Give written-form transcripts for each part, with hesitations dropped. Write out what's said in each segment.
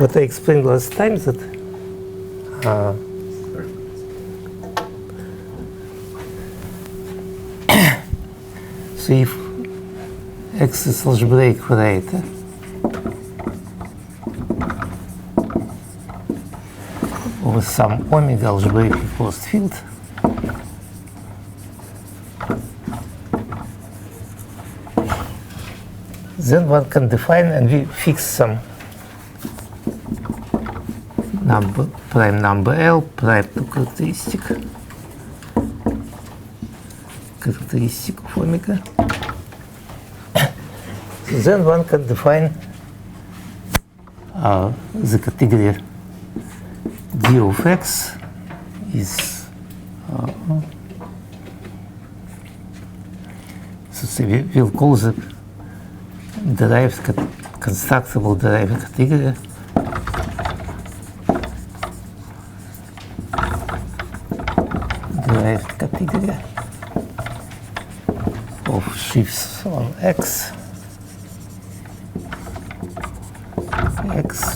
what I explained last time, that so if X is algebraic operator over some omega algebraically closed field, then one can define, and we fix some number, prime number L, prime to characteristic of omega. Then one can define the category d of x is so say we'll call the derived constructible derived category of sheaves on x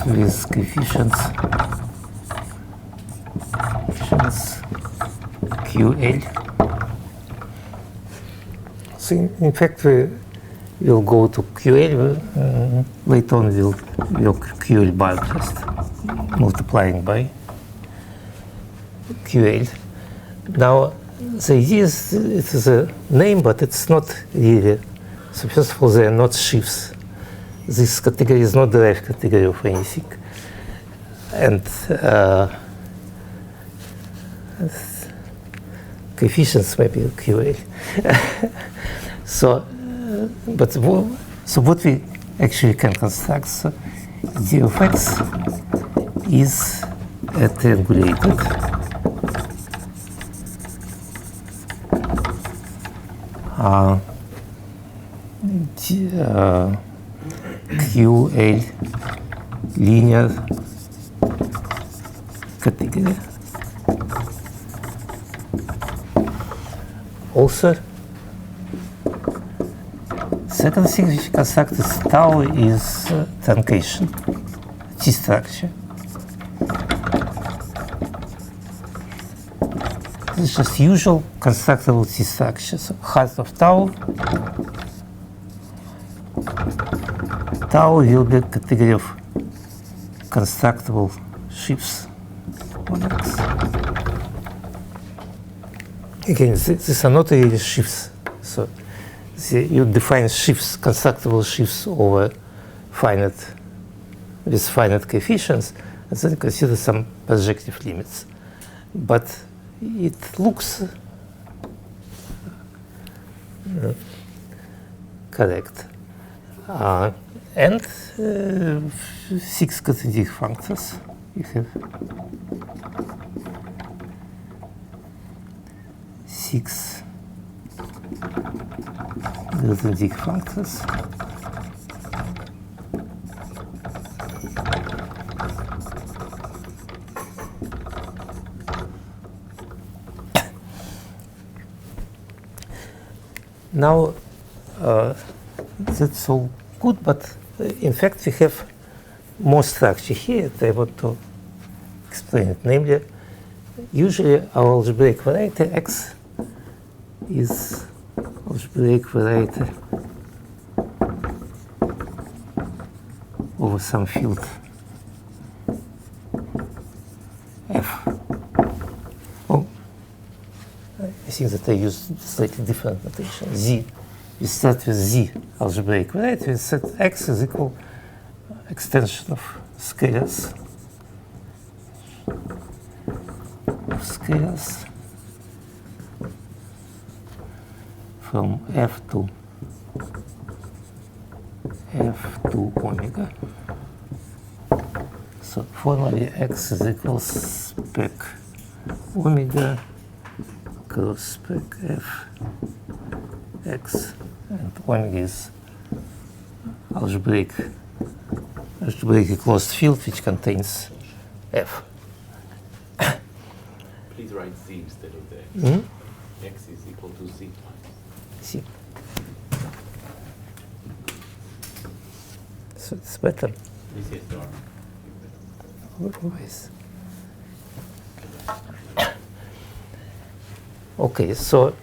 with coefficients QL. So in fact we will go to QL, later on we'll QL by just multiplying by QL. Now the idea is it is a name, but it's not really. So first of all, they are not sheaves. This category is not derived category of anything. And coefficients maybe QL. So what we actually can construct, so d of x is a triangulated QL linear category. Also, second thing which construct is tau is truncation, T structure. This is just usual constructible T structure. So heart of tau will be a category of constructible sheaves on X. Again, these are not really sheaves. So you define sheaves, constructible sheaves over with finite coefficients, and then consider some projective limits. But it looks correct. And 6 quadratic functors. You have 6 quadratic functors. Now, that's all good, but in fact we have more structure here that I want to explain it. Namely, usually our algebraic variety X is algebraic variety over some field F. Oh, I think that I used slightly different notation. Z. We start with Z algebraic variety. We set X is equal extension of scalars from F to omega. So formally X is equal spec omega cross spec F X, and omega is algebraically closed field which contains F. Please write Z instead of the X. X is equal to Z times Z. So it's better. This is ways. Okay, so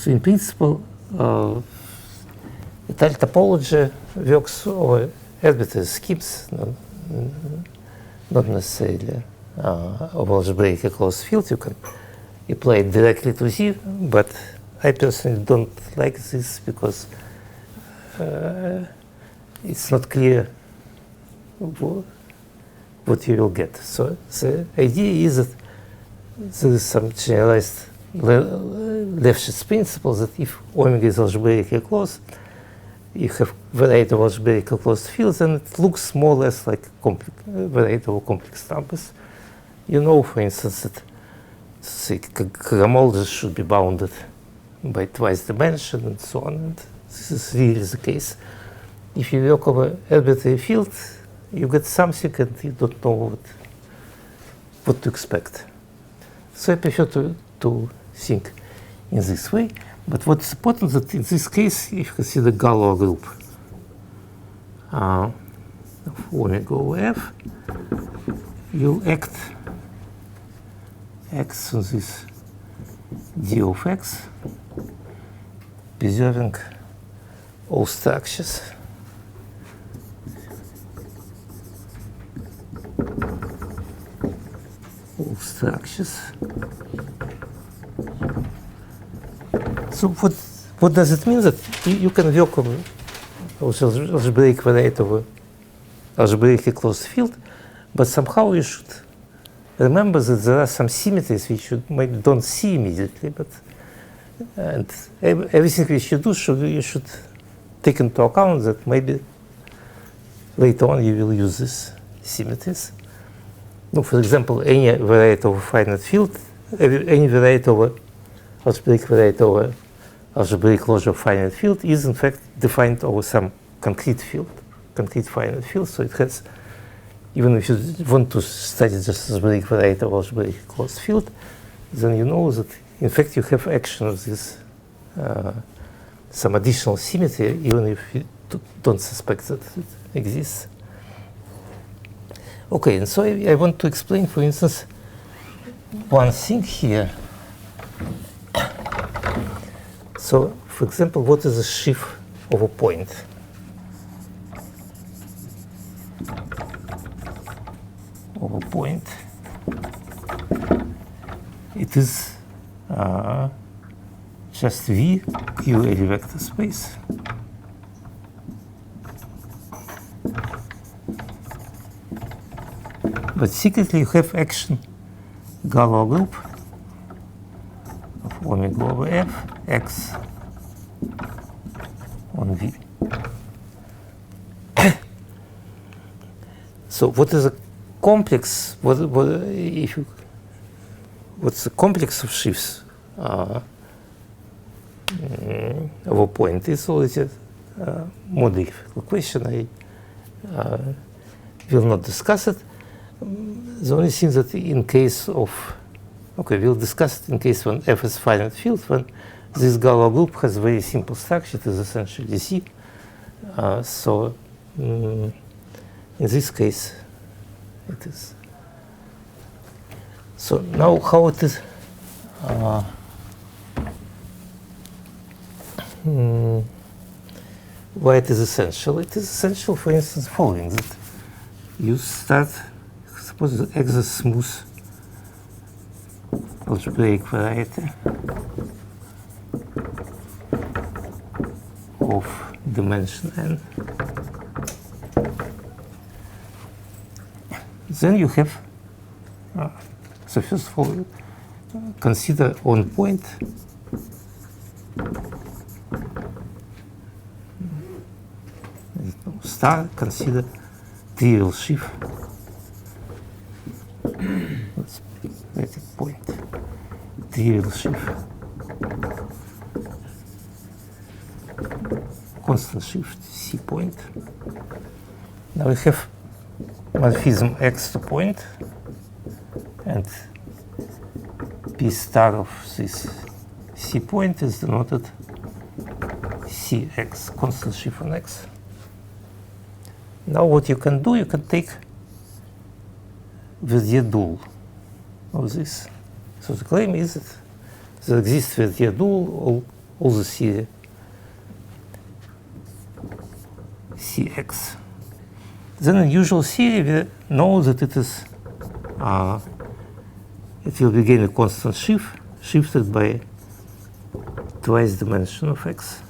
in principle, Untitled topology works over arbitrary schemes, not necessarily over algebraic closed field. You can apply it directly to Z, but I personally don't like this because it's not clear what you will get. So the idea is that there is some generalized Lefschetz principle that if omega is algebraically closed, you have variety of algebraically closed fields, and it looks more or less like variety of complex numbers. You know, for instance, that say homologies should be bounded by twice dimension and so on, and this is really the case. If you work over arbitrary field, you get something and you don't know what to expect. So I prefer to think in this way. But what's important that in this case, if you consider Galois group of omega over F, you act X on this D of X, preserving all structures. All structures. So what does it mean that you can work on algebraic variety of algebraically closed field, but somehow you should remember that there are some symmetries which you maybe don't see immediately, and everything which you do you should take into account that maybe later on you will use these symmetries. No, for example, any variety of a finite field, any variety over algebraic variety over algebraic closure of finite field is in fact defined over some concrete field, concrete finite field. So it has, even if you want to study just algebraic variety of algebraic closed field, then you know that in fact you have action of this some additional symmetry, even if you don't suspect that it exists. Okay, and so I want to explain, for instance, one thing here. So, for example, what is a sheaf of a point? Of a point. It is just V, Q, a vector space. But secretly you have action Galois group of omega over F, X on V. So what is a complex? What's the complex of sheaves of a point? It's always a more difficult question. I will not discuss it. The only thing that in case of, we'll discuss it in case when F is finite field, when this Galois group has very simple structure, it is essentially Z. So in this case, it is. So now how it is, why it is essential? It is essential, for instance, following that you start. Suppose X is smooth algebraic variety of dimension n. Then you have, so first of all, consider on point star, consider trivial sheaf. Let's write a point. Trivial sheaf. Constant shift C point. Now we have morphism X to point, and P star of this C point is denoted Cx, constant shift on X. Now what you can do, you can take Verdier dual of this. So the claim is that there exists Verdier dual all the series Cx. Then in usual theory we know that it is it will be again a constant shifted by twice dimension of x.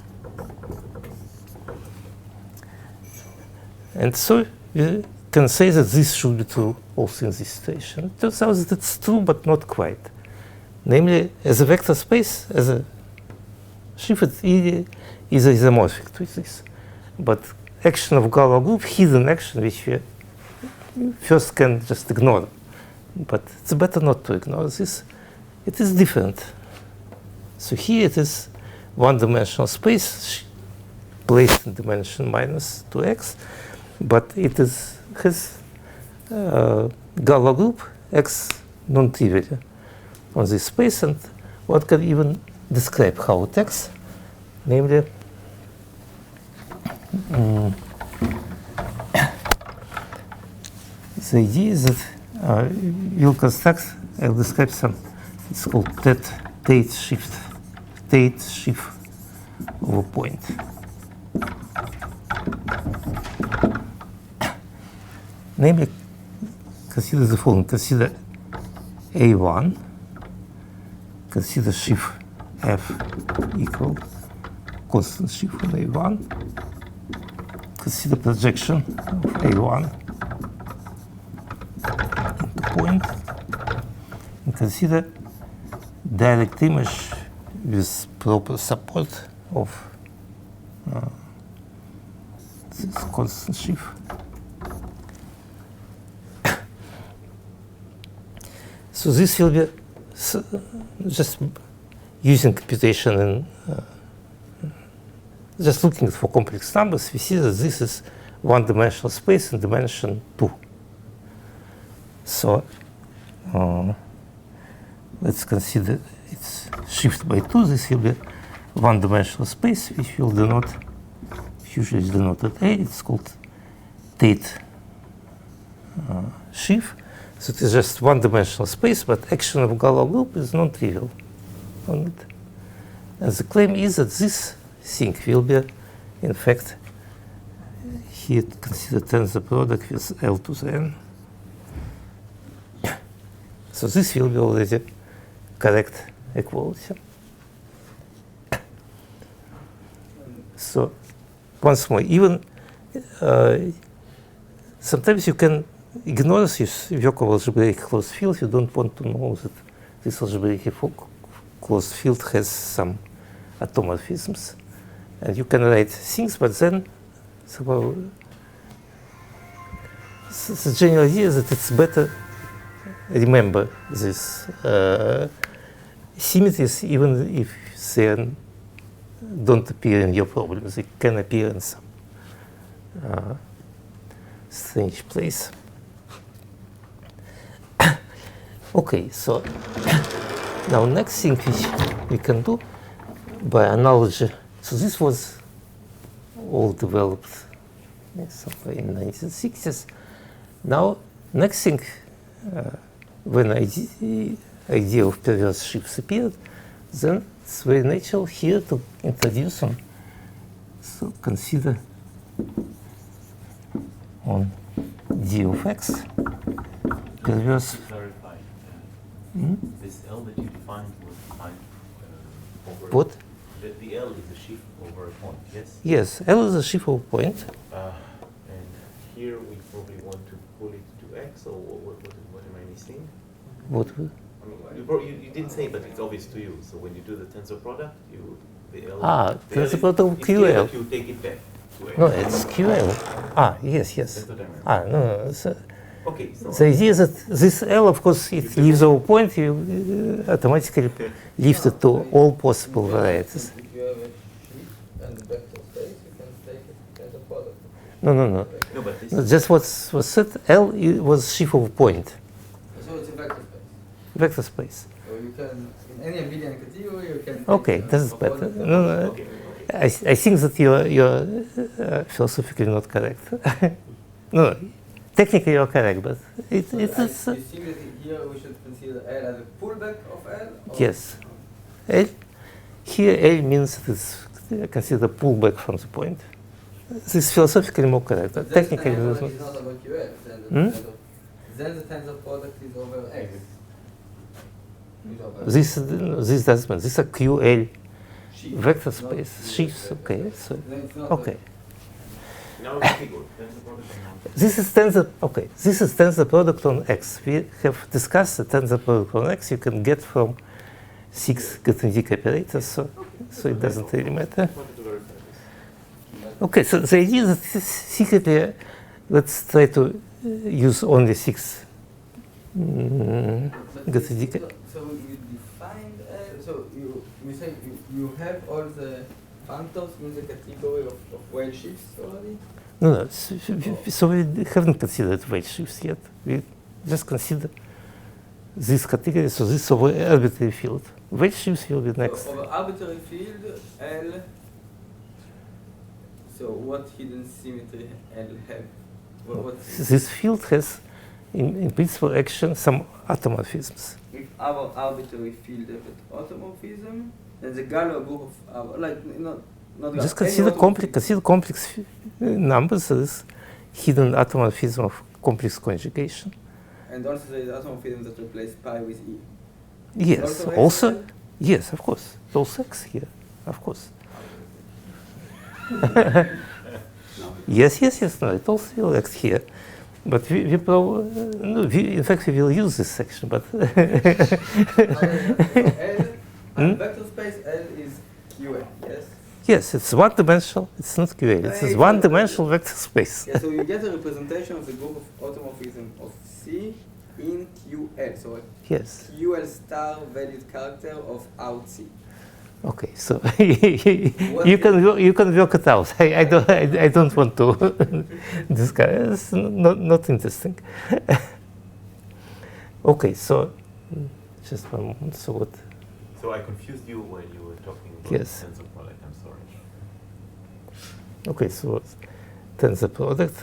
And so we can say that this should be true also in this situation. It turns out that it's true, but not quite. Namely, as a vector space, as a shifted is isomorphic to this. But action of Galois group, hidden action, which we first can just ignore. But it's better not to ignore this. It is different. So here it is one-dimensional space placed in dimension minus 2x, but it has Galois group x non-trivial on this space, and one can even describe how it acts, namely the idea is that we'll construct, I'll describe some, it's called Tate shift of a point. Namely, consider the following. Consider A1, consider shift F equal constant shift on A1, consider projection of A1 into point, and consider direct image with proper support of this constant shift. So this will be just using computation and just looking for complex numbers, we see that this is one-dimensional space in dimension 2. So let's consider it's shift by 2. This will be one-dimensional space, which will denote, usually is denoted A. It's called Tate shift. So it is just one-dimensional space, but action of Galois group is non-trivial on it. And the claim is that this thing will be, in fact, here consider tensor product with L to the n. So this will be already correct equality. So once more, even sometimes you can ignore this work of algebraic closed field. You don't want to know that this algebraic closed field has some automorphisms. And you can write things, but then somehow the general idea is that it's better remember this symmetries, even if they don't appear in your problem. They can appear in some strange place. Okay, so now next thing which we can do by analogy. So this was all developed somewhere in the 1960s. Now, next thing, when idea of perverse sheaves appeared, then it's very natural here to introduce some. So consider on d of x perverse. Clarify. This L that you defined was defined over. What? The L is a sheaf over a point, yes? Yes, L is a sheaf of a point. And here we probably want to pull it to x, or what am I missing? What? I mean, you didn't say, but it's obvious to you. So when you do the tensor product, the L. Tensor product of it's QL. clear that you take it back to x. No, it's QL. Yes. That's what I meant. No. So Okay, so the idea is that this L, of course, it leaves our point, you automatically lift it to all possible varieties. If you have a sheaf and a vector space, you can take it as a product. No. No, but this No, just what was said, L was sheaf of a point, So it's a vector space. vector space. So you can, in any abelian category, you can. Okay, take this is a better. product. No. okay. I think that you're philosophically not correct. No, technically you're correct, but it is. You think that here we should consider L as a pullback of L? Or? Yes. L, here L means it is considered a pullback from the point. This is philosophically more correct. But Technically, then it the is tensor not. product is not about QL. Then the tensor product is over X. Is over This doesn't matter. This is a QL sheaf, vector not space. QL Sheaves, vector okay. space. So, Then it's not okay. Now it's figure. Tensor product or not? This is tensor product on X. We have discussed the tensor product on X you can get from 6 Grothendieck operators, so it doesn't really matter. I wanted to verify this. Okay, so the idea is that secretly, let's try to use only 6 Grothendieck. So you defined, so you say you have all the functors in the category of Weil sheaves already? No, so we haven't considered weight shifts yet. We just consider this category, so this is over arbitrary field. Weight shifts will be next. So over arbitrary field, L, so what hidden symmetry L have? This field has, in principal action, some automorphisms. If our arbitrary field has an automorphism, then the Galois group of our, like, not Just consider complex numbers, so this hidden automorphism of complex conjugation. And also there is automorphism that replace pi with E. Yes, also, yes, of course. Also X here, of course. Yes, no, it also will X here. But in fact, we will use this section, but. So L, vector space L is QL, yes? Yes, it's one-dimensional, it's not QL, it's one-dimensional vector space. Yeah, so you get a representation of the group of automorphism of C in QL, so a Yes. QL star valued character of out C. Okay, so you can work it out. I don't want to discuss. It's not interesting. Okay, so just one moment. So what? So I confused you when you were talking about Yes. tensor product. I'm sorry. Okay, so tensor product.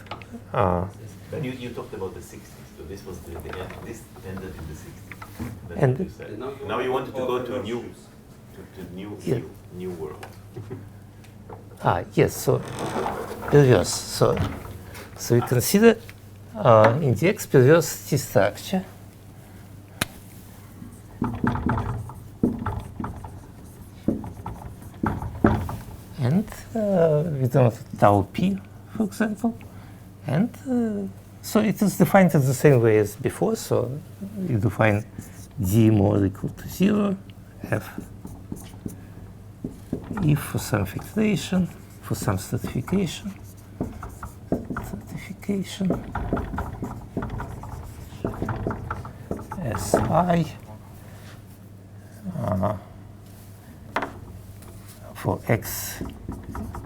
But you talked about the 60s. So this was the end. This ended in the 60s. That's And- what you said. Now you wanted to go to a new. To Yeah. new world. Yes. So perverse. So we consider in the X perverse T structure. And we don't tau p, for example. And so it is defined in the same way as before. So you define d more equal to 0, f if for some fixation, for some stratification, Si for x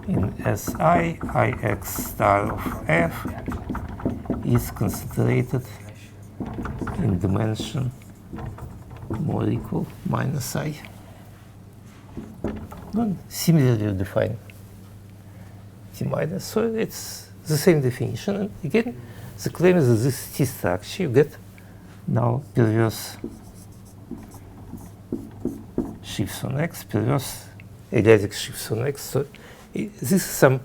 in Si, Ix star of f is concentrated in dimension more equal minus I. Similarly, you define T minus, so it's the same definition. And again, the claim is that this T structure you get now perverse sheaves on X, perverse Eliatic sheaves on X. So this is some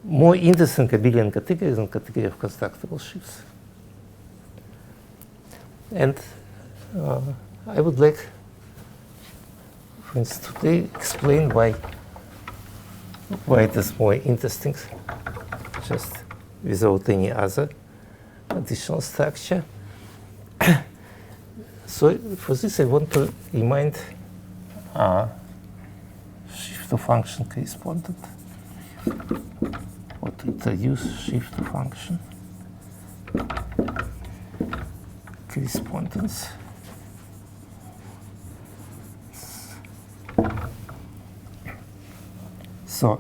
more interesting abelian category than category of constructible sheaves. And I would like, for instance, today explain why it is more interesting, just without any other additional structure. So for this, I want to remind shift to function correspondent, or to introduce shift to function correspondence. So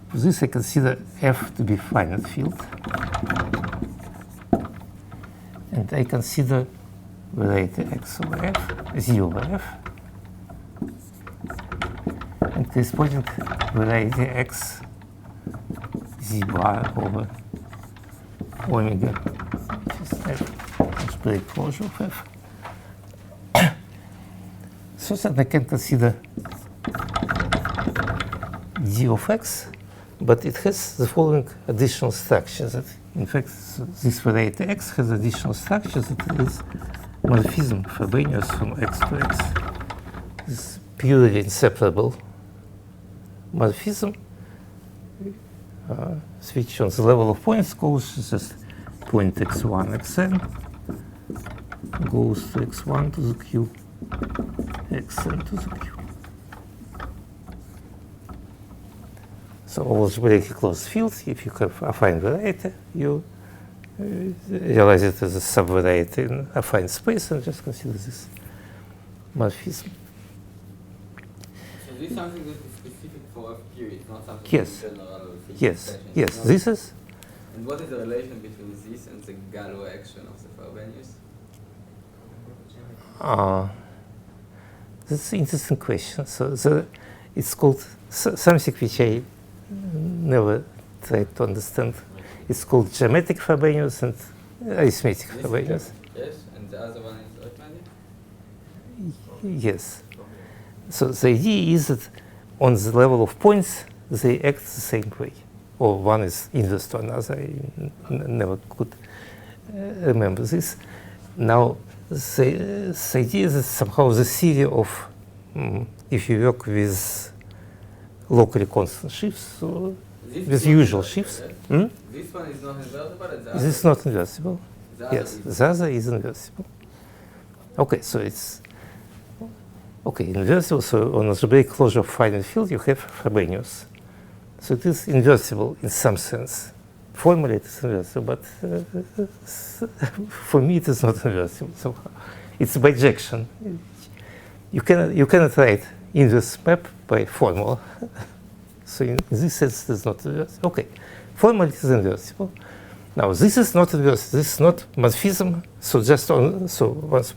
for this, I consider F to be finite field, and I consider variety X over F, Z over F, and corresponding variety X Z bar over omega, which is algebraic closure of F. So that I can consider d of x, but it has the following additional structure. That in fact, this variety x has additional structure that is morphism Frobenius from x to x. This purely inseparable morphism, which on the level of points goes just point x1, xn goes to x1 to the q, xn to the q. So algebraically closed field, if you have affine variety, you realize it as a subvariety in affine space and just consider this morphism. So this is something that is specific for FQ, it's not something Yes. in general. Yes, yes, this is. And what is the relation between this and the Galois action of the Frobenius? That's an interesting question. So it's called something which I never tried to understand. It's called geometric Frobenius and arithmetic Frobenius. Yes, and the other one is arithmetic? Yes. So the idea is that on the level of points, they act the same way. Or one is inverse to another. I never could remember this. Now, the idea is that somehow the theory of, if you work with locally constant shifts, so with usual shifts. This one is not invertible, and the other This is not inversible. the other Yes, is. the other is inversible. Okay, so it's inversible. So on algebraic closure of finite field, you have Frobenius. So it is inversible in some sense. Formally, it is inversible, but for me, it is not inversible. So it's bijection. You cannot write inverse map by formula. So in this sense, it is not inversible. Okay, formally, it is inversible. Now, this is not inversible. This is not morphism. So just once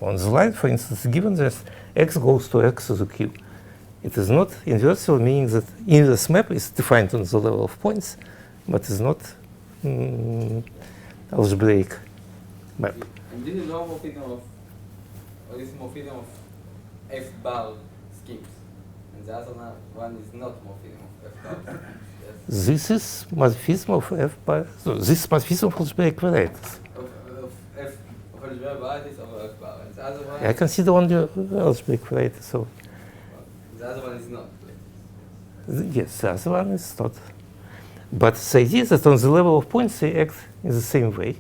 more on the line, for instance, given that x goes to x to the q. It is not inversible, meaning that inverse map is defined on the level of points, but is not algebraic map. And this is no morphism of, or this is morphism of F bar schemes. And the other one is not morphism of F bar schemes. Yes. This is morphism of F bar. So this is morphism of algebraic varieties. Of algebraic varieties of F bar. And the other one, I consider only algebraic varieties. So the other one is not. yes, the other one is not. But the idea is that on the level of points, they act in the same way.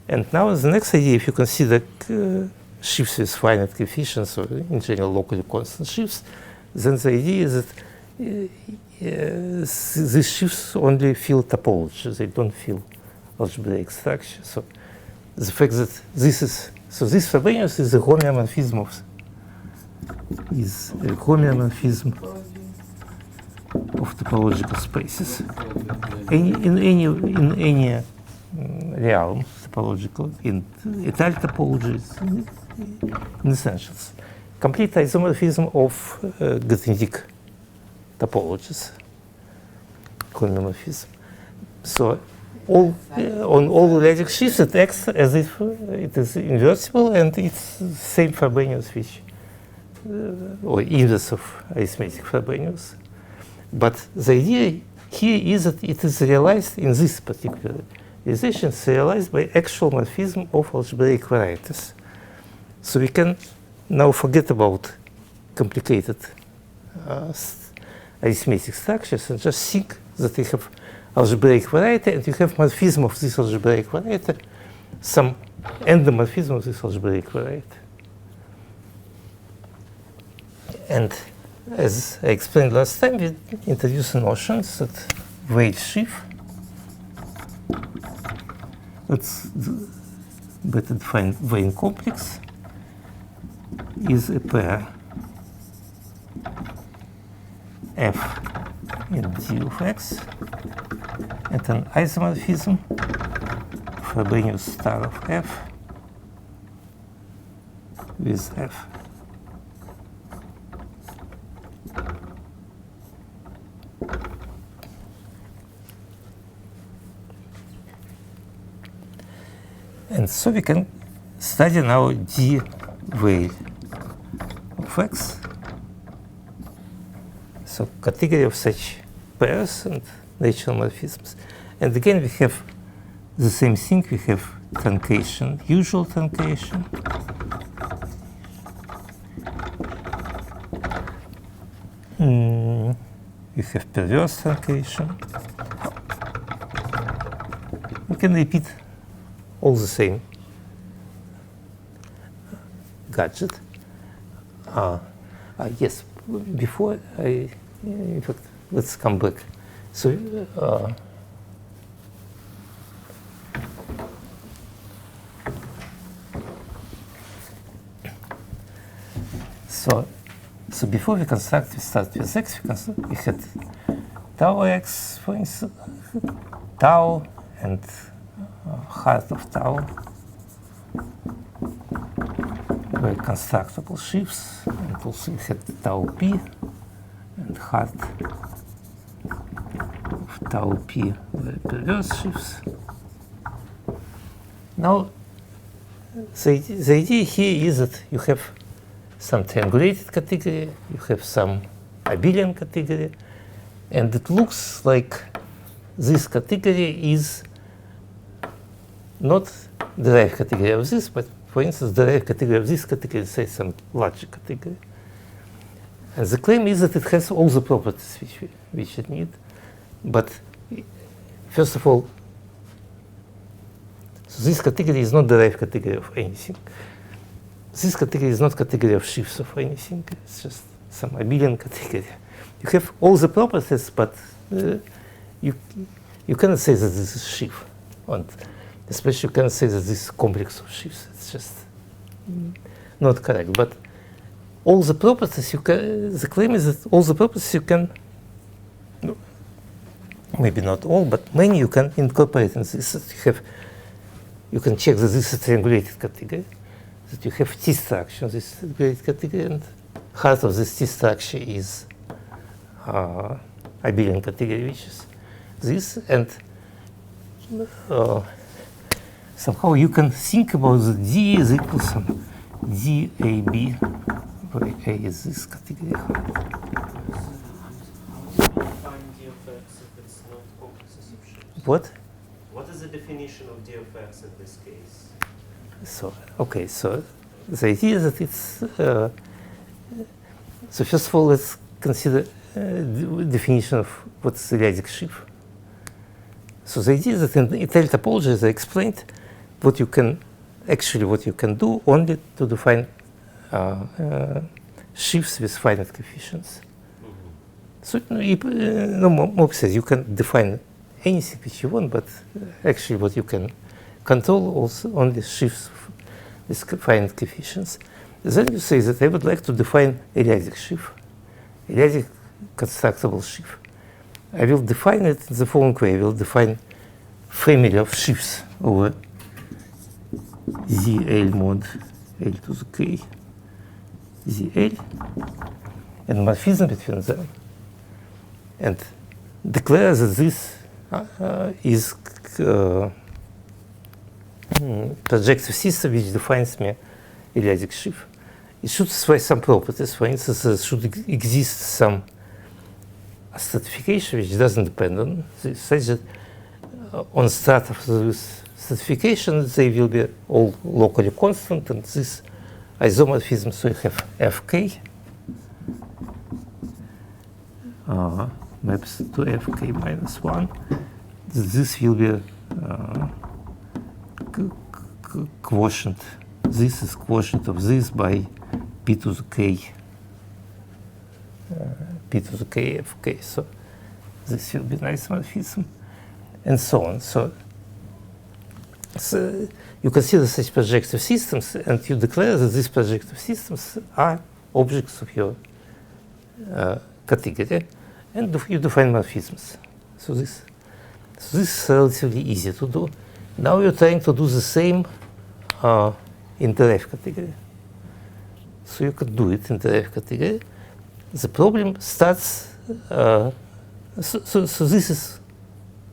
And now the next idea, if you consider shifts with finite coefficients, or in general locally constant shifts, then the idea is that these shifts only fill topology. They don't fill algebraic structure. So the fact that this Frobenius is a homeomorphism of topological spaces. In any realm topological, in étale topologies, in essentials, complete isomorphism of Grothendieck topologies, homeomorphism. So on all logic shifts, it acts as if it is inversible, and it's the same Frobenius, which or inverse of arithmetic Frobenius. But the idea here is that it is realized in this particular realization, it's realized by actual morphism of algebraic varieties. So we can now forget about complicated arithmetic structures and just think that we have algebraic variety and you have morphism of this algebraic variety, some endomorphism of this algebraic variety. And as I explained last time, we introduced notions that weight sheaf, that's the better defined Wayne complex, is a pair f in d of x and an isomorphism Frobenius star of f with f. And so we can study now d veil of X. So category of such pairs and natural morphisms. And again, we have the same thing. We have truncation, usual truncation. We have perverse truncation. We can repeat all the same gadget. Yes, before in fact, let's come back. So, so before we start with X, we had tau X, for instance, tau and heart of tau were constructible sheaves, and also we had tau P and heart of tau P were perverse sheaves. Now, the idea here is that you have some triangulated category, you have some abelian category, and it looks like this category is not the derived category of this, but for instance, the derived category of this category, say some larger category. And the claim is that it has all the properties which it needs. But first of all, so this category is not the derived category of anything. This category is not category of sheaves of anything. It's just some abelian category. You have all the properties, but you cannot say that this is sheaf. And especially you cannot say that this is complex of sheaves. It's just not correct. But all the properties you can, the claim is that all the properties you can, maybe not all, but many you can incorporate in this. You can check that this is a triangulated category, that you have T structure in this triangulated category, and heart of this T structure is abelian category, which is this, and somehow you can think about the D is equal to some DAB, where A is this category. How do you define D of X if it's not complexes of sheaves? What? What is the definition of D of X in this case? So, okay, so the idea is that it's, so first of all, let's consider the definition of what's the Lyadic sheaf. So the idea is that in Untitled topology, as I explained, what you can do only to define sheaves with finite coefficients. So no more says you can define anything which you want, but actually what you can control also only sheaves with finite coefficients. Then you say that I would like to define a Lyadic sheaf, a Lyadic constructible sheaf. I will define it in the following way. I will define family of sheaves over ZL mod L to the K ZL and morphism between them, and declare that this is projective system which defines me a Lyadic sheaf. It should satisfy some properties. For instance, there should exist some stratification which doesn't depend on this, such that on start of this stratification they will be all locally constant, and this isomorphism, so you have Fk maps to Fk minus 1. This will be quotient. This is quotient of this by p to the k, Fk. So this will be nice morphism, and so on. So you consider such projective systems, and you declare that these projective systems are objects of your category, and you define morphisms. So this is relatively easy to do. Now you're trying to do the same in the derived category. So you could do it in the derived category. The problem starts, so this is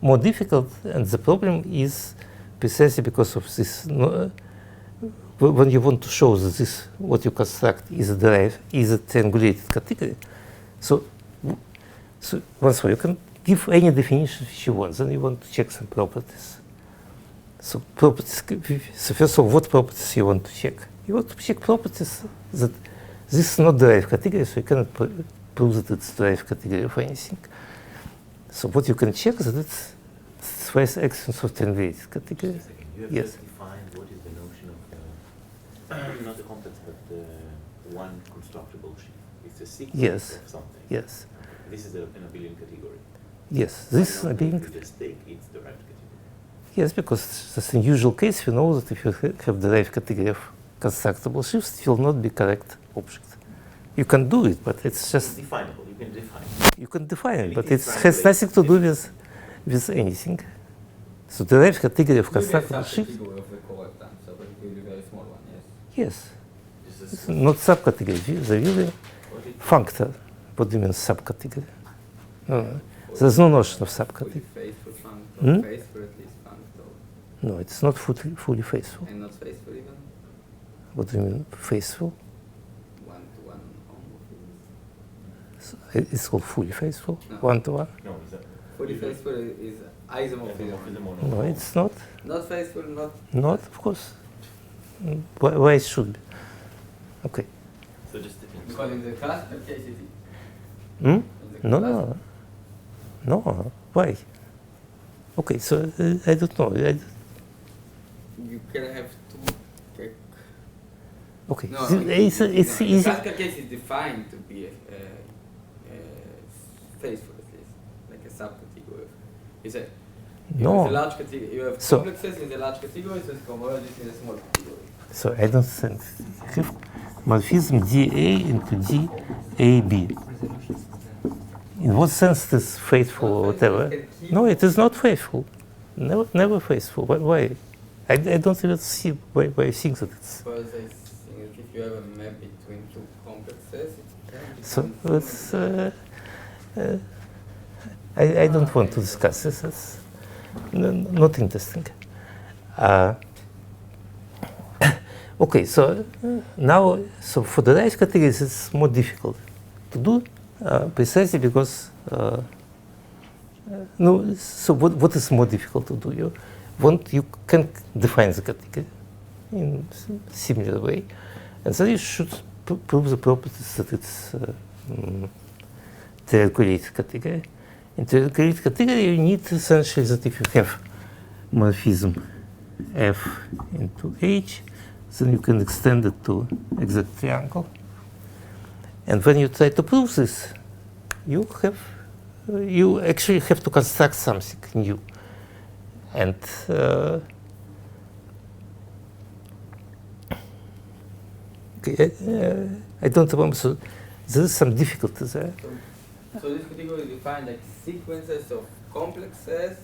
more difficult, and the problem is precisely because of this. When you want to show that this, what you construct is a triangulated category, so once more, you can give any definition which you want, then you want to check some properties. So properties, so first of all, what properties you want to check? You want to check properties that this is not derived category, so you cannot prove that it's derived category of anything. So what you can check is that it's twice actions of triangulated category. You have just defined what is the notion of not the complex, but the one constructible sheaf. It's a sequence of something. Yes. This is an abelian category. Yes, this is abelian. If you just take its derived category. Yes, because that's an unusual case. We know that if you have derived category of constructible sheaves, it will not be correct object. You can do it, but it's just definable. You can define. You can define it, but it has nothing to do with anything. So the derived category of constructible sheaves. Of the correct answer, but it will be a very small one. Yes. It's not subcategory. The really functor. What do you mean subcategory? No. There's no notion of subcategory. Faithful functor. Faithful at least functor. No, it's not fully faithful. And not faithful even? What do you mean faithful? One-to-one homomorphism. So it's called fully faithful? No. One-to-one? No, is that Fully faithful is isomorphism. No, it's not. Not faithful, not... Not, of course. Why it should be? Okay. So just Because in the classical case it is. No. Why? Okay, so I don't know. You can have two. Okay, No, it's the easy. classical case is defined to be faithful at least, like a subcategory. It's a you have a large category. You have complexes in the large category, so it's homologies in a small category. So I don't think you have morphism dA into dAB. In what sense it is faithful or whatever? No, it is not faithful. Never faithful. Why? I don't even see why you think that it's. Because I think if you have a map between two complexes, it can be. So it's. I don't want to discuss this. It's not interesting. Okay, so now, so for the right categories, it's more difficult to do, precisely because, no, so what is more difficult to do? You can define the category in a similar way, and then you should prove the properties that it's triangulated category. In triangulated category, you need essentially that if you have morphism F into H, then you can extend it to exact triangle. And when you try to prove this, you actually have to construct something new. And I don't remember, so there is some difficulty there. So this category is defined like sequences of complexes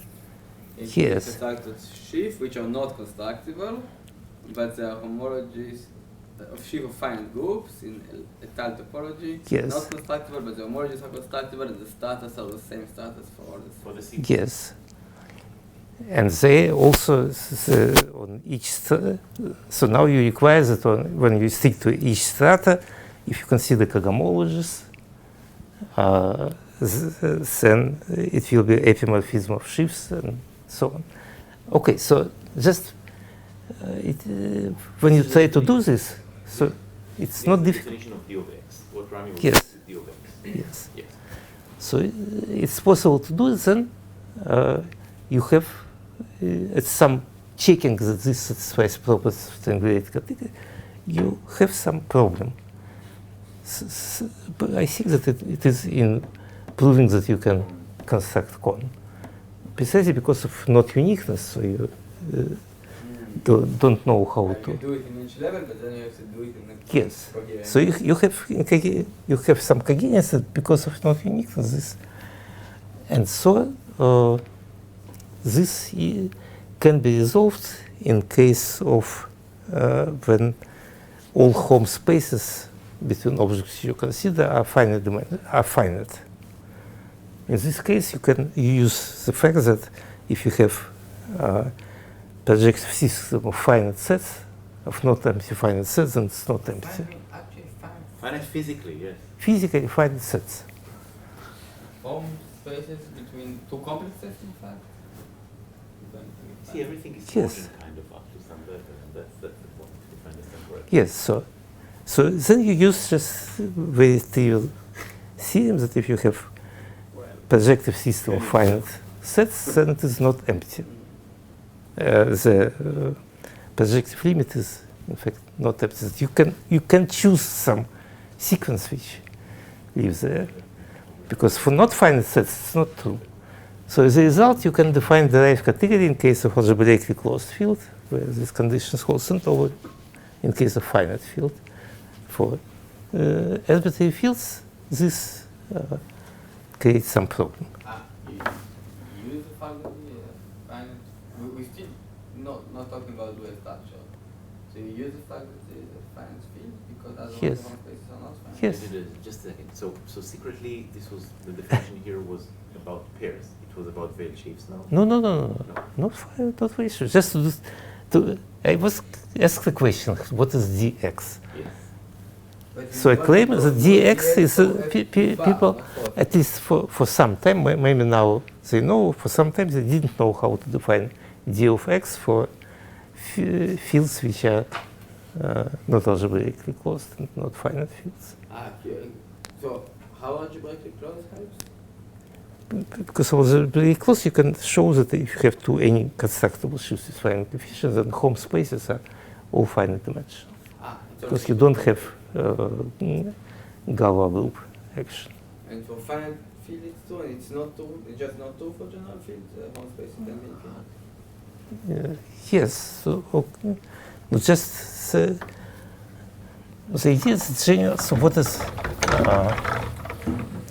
in constructed sheaf which are not constructible, but they are homologies of sheaf of finite groups in a tile topology. Yes. Not constructible, but the homologies are constructible, and the status are the same status for all the sequences. Yes. And they also, on each strata, so now you require that when you stick to each strata, if you consider cohomologies, then it will be epimorphism of sheaves and so on. Okay, so just when you try to do this, so it's not difficult. Definition of D of X. What parameter Yes. is D of X? Yes. So it's possible to do it. Then you have some checking that this satisfies properties of triangulated category. You have some problem. But I think that it is in proving that you can construct cone, precisely because of not uniqueness. So you don't know how to. You do it in each level, but then you have to do it in the Yes. So you have some cogenience because of not uniqueness. And so this can be resolved in case of when all home spaces between objects you consider are finite. In this case, you can use the fact that if you have projective system of finite sets, of not empty finite sets, and it's not empty. Finite physically, yes. Physically finite sets. Form spaces between two complex sets, in fact. See, everything is Yes. Gaussian kind of up to some level, and that's the point, if I understand correctly. Yes, so then you use just very trivial theorem that if you have projective system of finite sets, then it is not empty. The projective limit is, in fact, not empty. You can choose some sequence which lives there, because for not finite sets, it's not true. So as a result, you can define the derived category in case of algebraically closed field, where these conditions hold over, in case of finite field. For arbitrary fields, this creates some problem. You use the fact that we're still not talking about dual structure. So you use the fact that there is a finite field because otherwise Yes. the home spaces are not finite. Yes. Just a second. So secretly, this was the definition here was about pairs. It was about veil sheaves now. No, not very sure. Just I was asked the question, what is dx? Yes. But So I you claim want that to dx go is people, at least for some time, maybe now they know, for some time they didn't know how to define d of x for fields which are not algebraically closed and not finite fields. So how algebraically closed helps? Because algebraically closed, you can show that if you have any constructible sheaves with finite coefficients, then home spaces are all finite dimensional. Because you don't have Galois group action. And for finite field it's true, and it's not true, it's just not true for general fields, home spaces can be infinite. Yes, so okay. But just the idea is general. So what is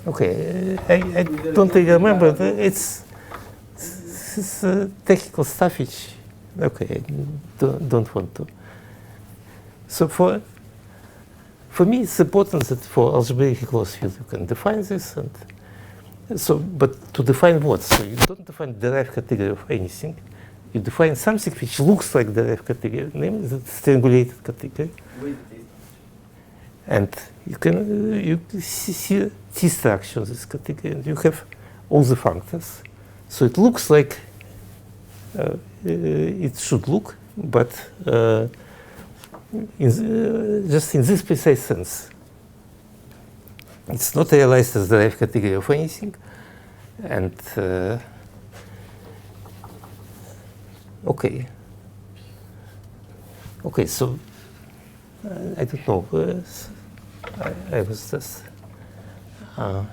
okay? I don't really remember. It's technical stuff which okay. I don't want to. So for me, it's important that for algebraically closed field you can define this, and so but to define what? So you don't define the derived category of anything. You define something which looks like the derived category, namely the strangulated category. And you can you see T-structure of this category, and you have all the functors. So it looks like it should look, but just in this precise sense, it's not realized as the derived category of anything, and okay, so I don't know. I was just. Back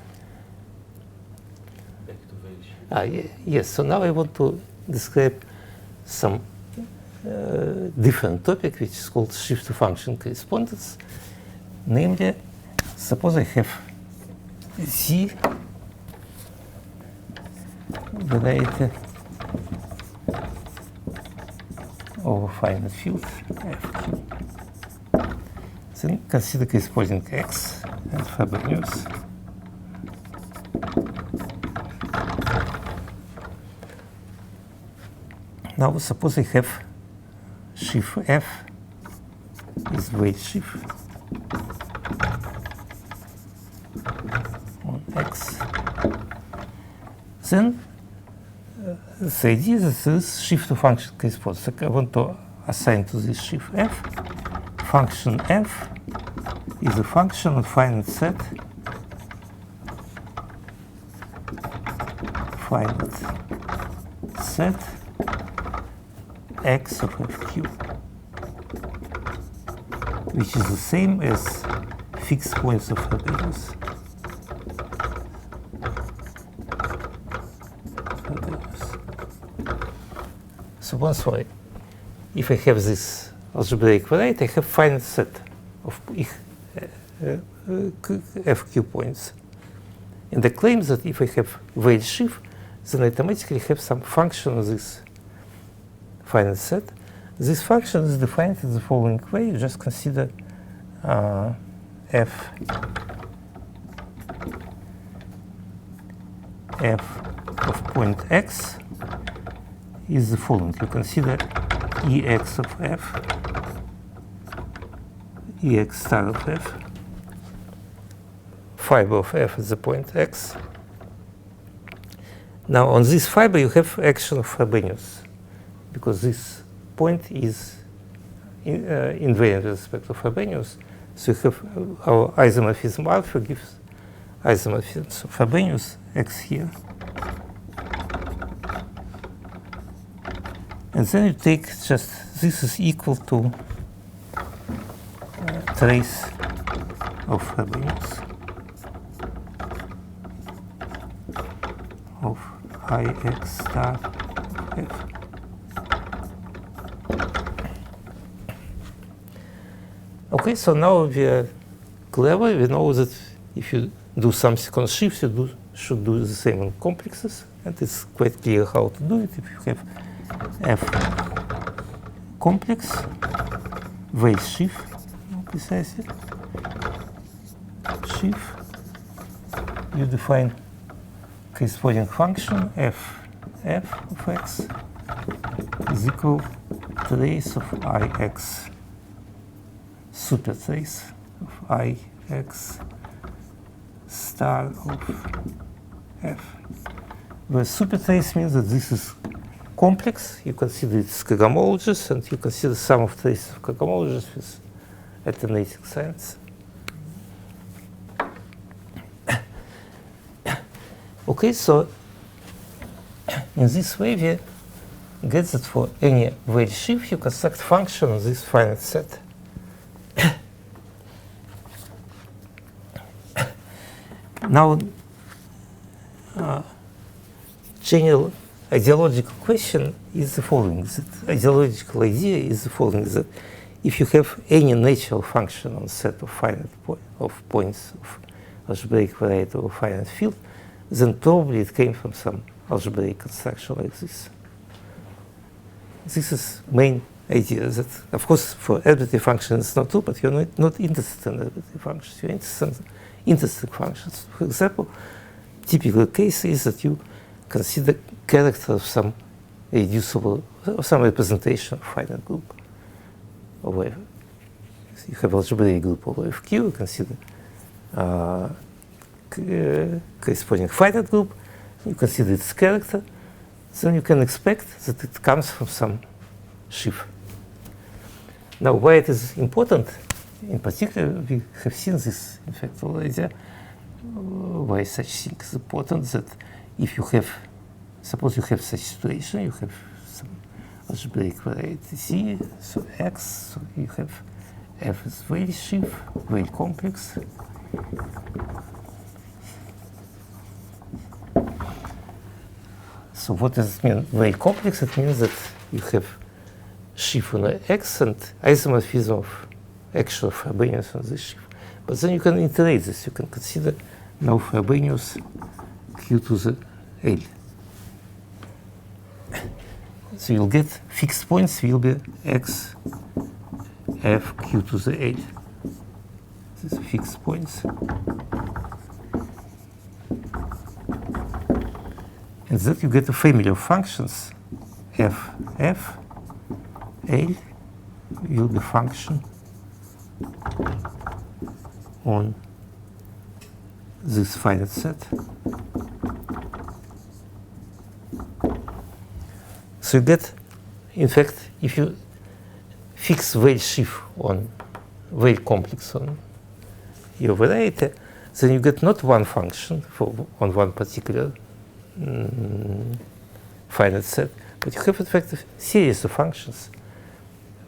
to veil sheaves. Yes, so now I want to describe some different topic which is called shift to function correspondence. Namely, suppose I have Z variety over finite field Fq. Then consider corresponding X and Frobenius. Now suppose I have sheaf F is weight sheaf on X. Then the idea is that this shift to function corresponds. I want to assign to this sheaf F function F is a function of finite set X of Fq, which is the same as fixed points of Frobenius. So once more, if I have this algebraic variety, I have finite set of Fq points. And I claim that if I have veil sheaf, then I automatically have some function of this finite set. This function is defined in the following way. You just consider f of point x is the following. You consider Ex of f, Ex star of f, fiber of f at the point x. Now on this fiber you have action of Frobenius, because this point is invariant with respect to Frobenius. So you have our isomorphism alpha gives isomorphism of Frobenius x here. And then you take just, this is equal to trace of Frobenius of Ix star f. Okay, so now we are clever. We know that if you do something on sheaves, you should do the same on complexes, and it's quite clear how to do it. If you have f complex, Weil sheaf, more precisely, sheaf, you define corresponding function f of x is equal to trace of Ix, super trace of Ix star of f, where super trace means that this is complex. You consider its cohomologies, and you consider sum of traces of cohomologies with alternating signs. Okay, so in this way we get that for any Weil sheaf you construct function on this finite set. Now, general ideological question is the following. The ideological idea is the following, that if you have any natural function on a set of finite points of algebraic variety or finite field, then probably it came from some algebraic construction like this. This is main idea. That, of course, for arbitrary functions it's not true, but you're not interested in arbitrary functions. You're interested in interesting functions. For example, typical case is that you consider character of some reducible, or some representation of finite group over F. You have algebraic group over Fq, you consider corresponding finite group, you consider its character, then you can expect that it comes from some sheaf. Now, why it is important, in particular, we have seen this, in fact, already, why such thing is important, that if you have, suppose you have such situation, you have some algebraic variety C, so X, so you have F is Weil sheaf, Weil complex. So what does it mean, Weil complex? It means that you have sheaf on X and isomorphism of actual Frobenius on this sheaf. But then you can iterate this. You can consider now Frobenius Q to the L. So you'll get fixed points will be X F Q to the L. These fixed points. And that you get a family of functions F L will be function on this finite set. So you get, in fact, if you fix Weil sheaf on Weil complex on your variety, then you get not one function on one particular finite set, but you have, in fact, a series of functions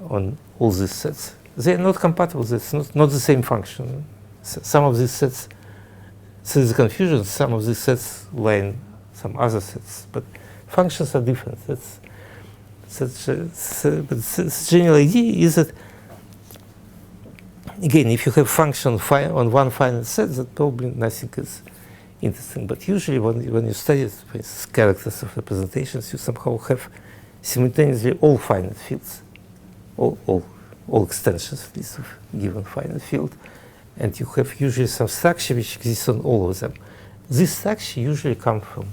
on all these sets. They are not compatible. That's not the same function. Some of these sets, so there's confusion. Some of these sets lie in some other sets, but functions are different. But the general idea is that, again, if you have function on one finite set, that probably nothing is interesting. But usually, when you study, for instance, characters of representations, you somehow have simultaneously all finite fields, all extensions at least of given finite field, and you have usually some structure which exists on all of them. This structure usually comes from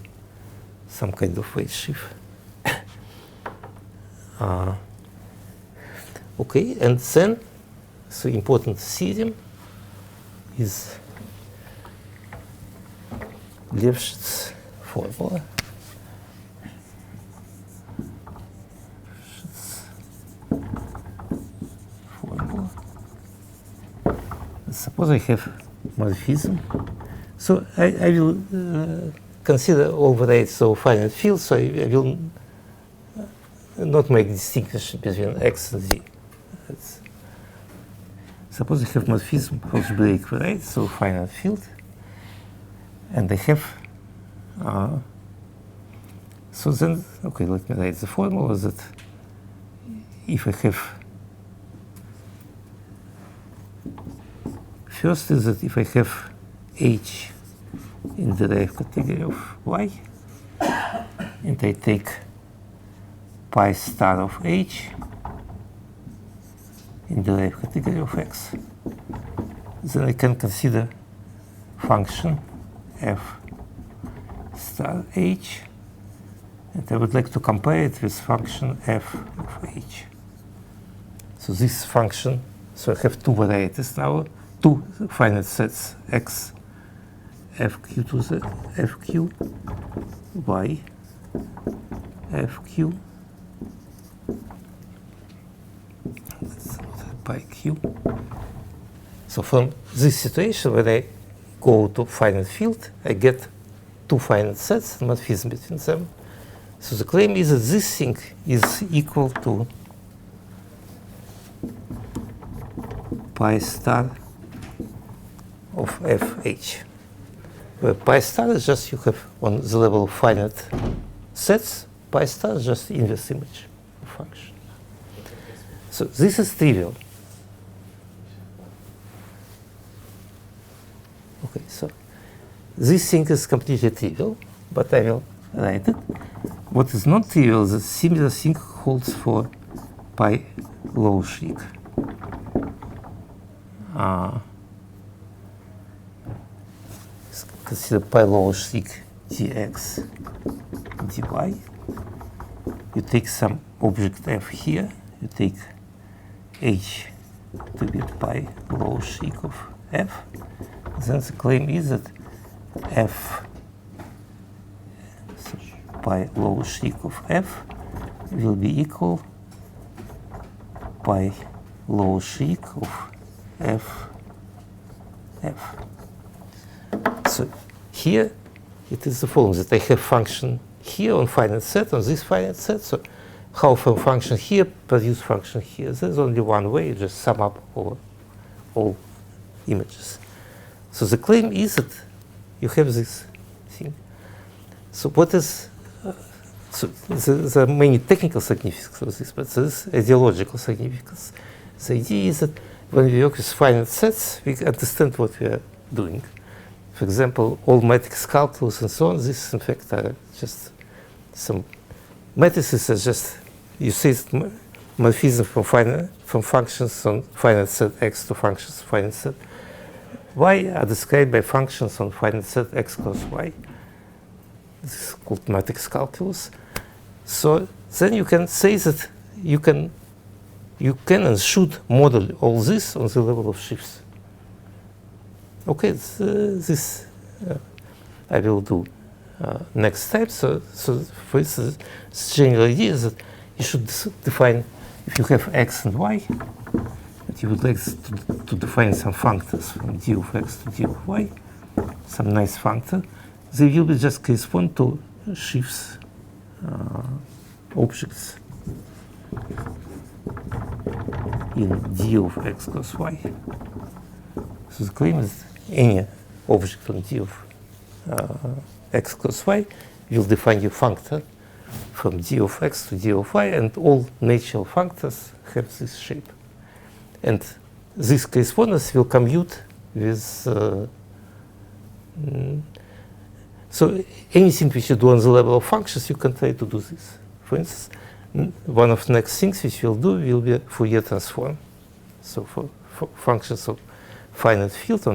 some kind of Weil sheaf. Okay, and then the important theorem is Lefschetz formula. Suppose I have morphism. So I will consider all varieties of finite fields, so I will not make distinction between X and Z. Suppose I have morphism of algebraic varieties of finite field, and I have, so then, okay, let me write the formula that if I have, first is that if I have H in the derived category of Y, and I take pi star of H in the derived category of X, then I can consider function f star H, and I would like to compare it with function f of H. So this function, so I have two varieties now, two finite sets X, fq to the fq, y, fq, by q. So from this situation, when I go to finite field, I get two finite sets and morphism between them. So the claim is that this thing is equal to pi star of fh, where pi star is just you have on the level of finite sets, pi star is just inverse image of function. So this is trivial. Okay, so this thing is completely trivial, but I will write it. What is not trivial is that similar thing holds for pi low shriek. Consider pi low shriek dx dy. You take some object f here, you take h to be pi low shriek of f. Then the claim is that f, so pi low shriek of f will be equal pi low shriek of f. So here it is the following, that I have function here on finite set, on this finite set. So how from function here produce function here? There's only one way, you just sum up all images. So the claim is that you have this thing. So what is, so there are many technical significance of this, but there is ideological significance. The idea is that when we work with finite sets, we understand what we are doing. For example, all matrix calculus and so on, this in fact are just some matrices are just, you see morphism from functions on finite set X to functions on finite set Y are described by functions on finite set X cross Y. This is called matrix calculus. So then you can say that you can and should model all this on the level of Sheaves. Okay, this I will do next step. So for instance, the general idea is that you should define, if you have X and Y, that you would like to define some functors from d of X to d of Y, some nice functor. They will be just correspond to Sheaves objects in d of X cross Y. So the claim is any object on d of X cross Y will define your functor from d of X to d of Y, and all natural functors have this shape. And this correspondence will commute with, so anything which you do on the level of functions, you can try to do this. For instance, one of the next things which we'll do will be Fourier transform. So for functions of finite field,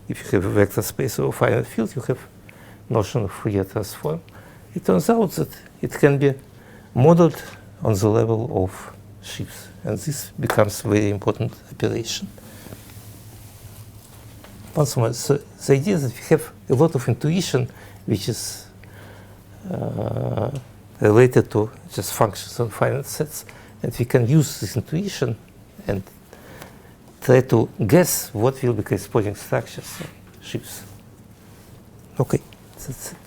if you have a vector space or a finite field, you have notion of Fourier transform. It turns out that it can be modeled on the level of sheaves. And this becomes a very important operation. Once more, so the idea is that we have a lot of intuition which is related to just functions on finite sets, and we can use this intuition and try to guess what will be corresponding structures of sheaves. Okay, that's it.